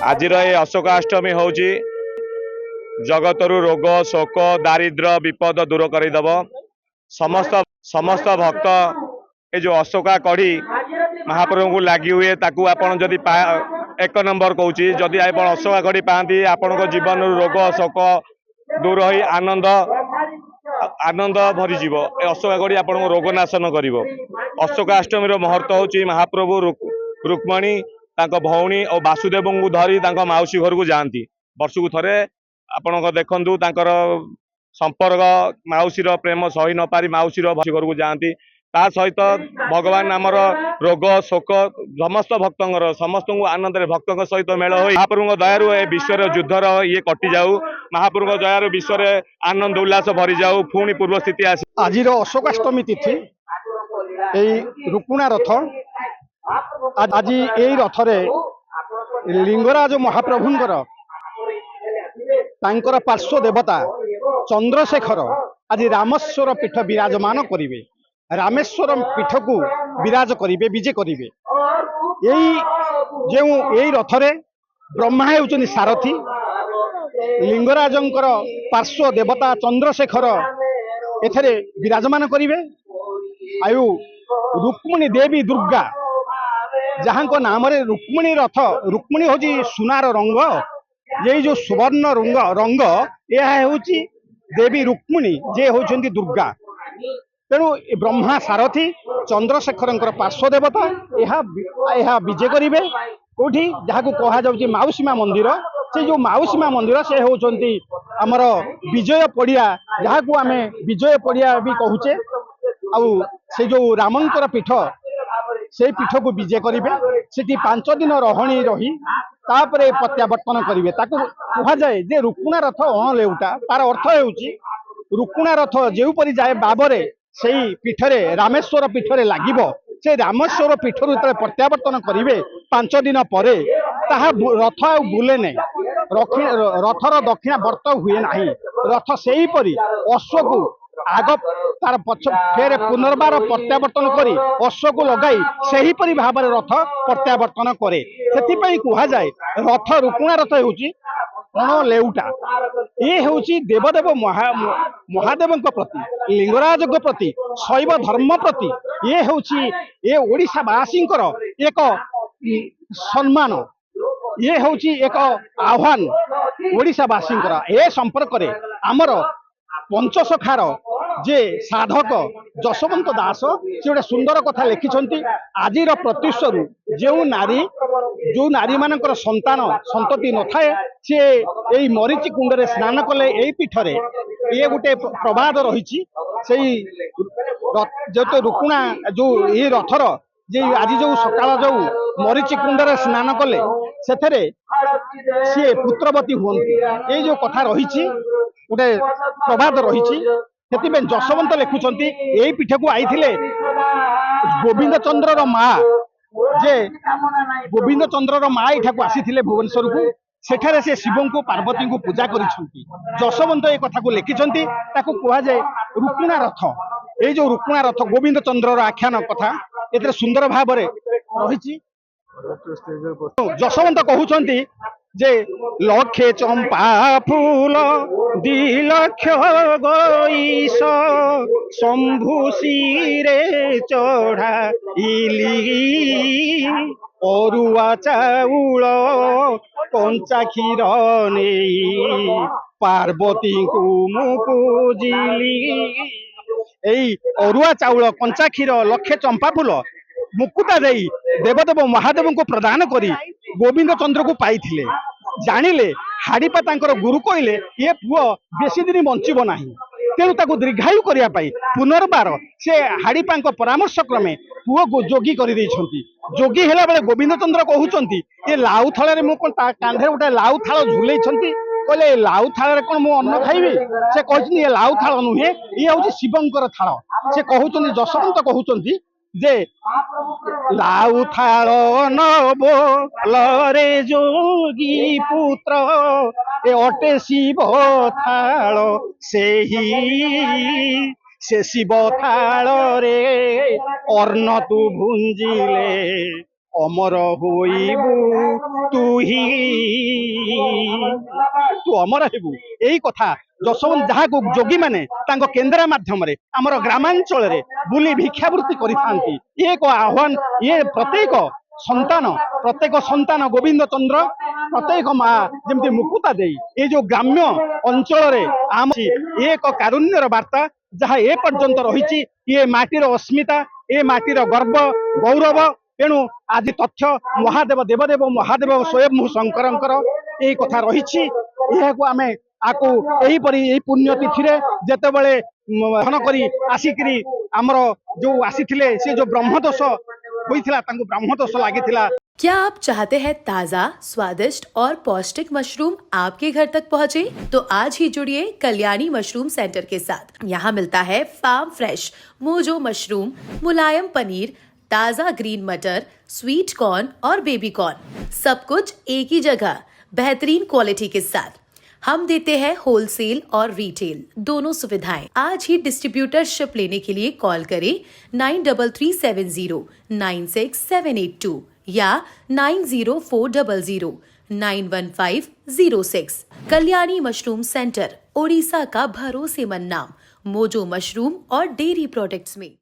आज अशोकाष्टमी हूँ जगतरु रोग शोक दारिद्र विपद दूर करदेव समस्त समस्त भक्त ये जो अशोका कढ़ी महाप्रभु को लगी हुए ताकू आपण जदि एक नंबर कहूँ जदि आप अशोका कढ़ी पाती आपण जीवन रोग शोक दूर हो आनंद आनंद भरीज अशोका कढ़ी आपण रोग नाशन कर अशोकाष्टमी महत्व हूँ महाप्रभु रुक्मणी भौणी और वासुदेव को धरी मौसी घर को जाती वर्ष को थे आपण देखु संपर्क मौसीर प्रेम सही न पारी मौसीर घर को जाती ता सहित भगवान आमर रोग शोक समस्त भक्तर समस्त आनंद भक्त सहित मेल हो महाप्रभु दयारू ए विश्व युद्धर ये कटि जाऊ महाप्रभु दयारू विश्व आनंद उल्लास भरी जाऊ पुणी पूर्व स्थिति आस आज अशोकाष्टमी तिथि रुकुणा रथ आज यही रथरे लिंगराज महाप्रभुंकर तांकर पार्श्व देवता चंद्रशेखर आज रामेश्वर पीठ विराजमान करिवे रामेश्वर पीठ को विराज करिवे विजे करिवे यही रथरे ब्रह्मा हेउचनि सारथी लिंगराजंकर पार्श्व देवता चंद्रशेखर एथरे विराजमान करिवे आयु रुक्मिणी देवी दुर्गा जहाँ को नाम रे रुक्मिणी रथ रुक्मिणी हूँ सुनार रंग ये जो सुवर्ण रंग रंग यह हूँ देवी रुक्मिणी जे होती दुर्गा तेणु ब्रह्मा सारथी चंद्रशेखर पार्श्व देवता यह विजय करेंगे कौटी जहाँ को कह जाऊँ माउसीमा मंदिर से जो माउसीमा मंदिर से होती आमर विजय पड़िया जहाँ को आम विजय पड़िया भी कहूचे से जो रामंकर पीठ से पीठ को विजय करेंगे से 5 दिन रहणी रही तापरे प्रत्यावर्तन करेंगे कह जाए जे रुकुणा रथ अणलेउटा तार अर्थ हो रुकुणा रथ जोपरी जाए बाबरे से पीठरे रामेश्वर पीठरे लगिब से रामेश्वर पीठर जो प्रत्यावर्तन करेंगे 5 दिन पर रथ आ बुले नहीं रथर दक्षिणा वर्त हुए ना रथ से हीपरी अश्व को आग तार पछ फेर पुनर्बार प्रत्यावर्तन करी अश्व को लगाई से हीपरी भाव रथ प्रत्यावर्तन करे से कह जाए रथ रुकुणा रथ होउची अणलेउटा ये हूँ देवदेव महादेव प्रति लिंगराज प्रति शैव धर्म प्रति ये हूँ ये ओडिशावासी एक सम्मान ये हूँ एक आह्वान ओडिशावासी ए संपर्क में आमर पंचसखार जे साधक जशवंत दास से गोटे सुंदर कथा लिखिं आज प्रत्युषरु जो नारी मानकर संतान संतति न थाए सी यही मरीचि कुंड में स्नान कले यही पीठरे ये गोटे प्रवाद रही जो रुकुणा जो ये रथर जे आज जो सकाल जो मरीचि कुंड में स्नान कले से सी पुत्रवती हूँ ये जो कथा रही गोटे प्रवाद रही जशवंत लिखुंट यही पीठ को आई गोविंद चंद्र माँ जे गोविंद चंद्र माँ यहाँ आसी भुवनेश्वर को सेठारे से शिव को पार्वती को पूजा कर जशवंत ये कथा को लिखिं कह जाए रुकुणा रथ ये जो रुकुणा रथ गोविंद चंद्र आख्यान कथा ये सुंदर भाव रही जशवंत कहते जे लक्षे चंपा फूल 2 लाख गईस शंभु सिरे चढ़ाइली अरुआ चाउल कंचा क्षीर नहीं पार्वती को मुकुजिली यही अरुआ चाउल कंचा क्षीर लक्षे चंपा फूल मुकुता दे देवदेव महादेव को प्रदान करी गोविंद चंद्र को पाई जानिले हाड़ीपा गुरु कहले ये पुओ बेसी दिन बंचब ना तेणु दीर्घायु करने पुनर्बार से हाड़ीपा परामर्श क्रमे पुओ को जोगी कर जोगी है बेले गोविंद चंद्र कहते ये लाउ थाल कांधे गोटे लाउ थाल झुले कहले लाउ थाल कौन मु अन्न खाइबी से कहते ये लाउ थाल नुहे ये हूँ शिवंकर थाल से कहते जशवंत कहते जे लाउ थाल नबो लरे जोगी पुत्र ए अटे शिव थाल से शिव थाल रे अर्ण तू भुंजिले ଅମର ହୋଇବୁ ତୁ ହି ତୁ ଅମର ହେବୁ। ଏଇ କଥା ଯଶୋବନ୍ତ ଯାହାକୁ ଯୋଗୀମାନେ ତାଙ୍କ କେନ୍ଦ୍ରା ମାଧ୍ୟମରେ ଆମର ଗ୍ରାମାଞ୍ଚଳରେ ବୁଲି ଭିକ୍ଷାବୃତ୍ତି କରିଥାନ୍ତି। ଇଏ ଏକ ଆହ୍ୱାନ, ଇଏ ପ୍ରତ୍ୟେକ ସନ୍ତାନ ଗୋବିନ୍ଦ ଚନ୍ଦ୍ର ପ୍ରତ୍ୟେକ ମା ଯେମିତି ମୁକୁତା ଦେଇ ଏ ଯୋଉ ଗ୍ରାମ୍ୟ ଅଞ୍ଚଳରେ ଇଏ ଏକ କାରୁଣ୍ୟର ବାର୍ତ୍ତା ଯାହା ଏ ପର୍ଯ୍ୟନ୍ତ ରହିଛି। ଇଏ ମାଟିର ଅସ୍ମିତା, ଏ ମାଟିର ଗର୍ବ ଗୌରବ। ତେଣୁ ଆଜି ତଥ୍ୟ ମହାଦେବ ଦେବଦେବ ମହାଦେବ ସ୍ୱୟଂ ଶଙ୍କରଙ୍କର ଏଇ କଥା ରହିଛି। ଏହାକୁ ଆମେ ଏହିପରି ଏଇ ପୁଣ୍ୟ ତିଥିରେ ଯେତେବେଳେ ଦହନ କରି ଆସିକିରି ଆମର ଯୋଉ ଆସିଥିଲେ ସେ ଯୋଉ ବ୍ରହ୍ମଦୋଷ ହୋଇଥିଲା, ତାଙ୍କୁ ବ୍ରହ୍ମଦୋଷ ଲାଗିଥିଲା। क्या आप चाहते हैं ताज़ा, स्वादिष्ट और पौष्टिक मशरूम आपके घर तक पहुंचे? तो आज ही जुड़िए कल्याणी मशरूम सेंटर के साथ। यहाँ मिलता है फार्म फ्रेश मोजो मशरूम, मुलायम पनीर, ताज़ा ग्रीन मटर, स्वीट कॉर्न और बेबी कॉर्न, सब कुछ एक ही जगह बेहतरीन क्वालिटी के साथ। हम देते हैं होलसेल और रिटेल दोनों सुविधाएं। आज ही डिस्ट्रीब्यूटरशिप लेने के लिए कॉल करें 9337096782 या 9040091506। कल्याणी मशरूम सेंटर, ओडिशा का भरोसेमंद नाम, मोजो मशरूम और डेयरी प्रोडक्ट्स में।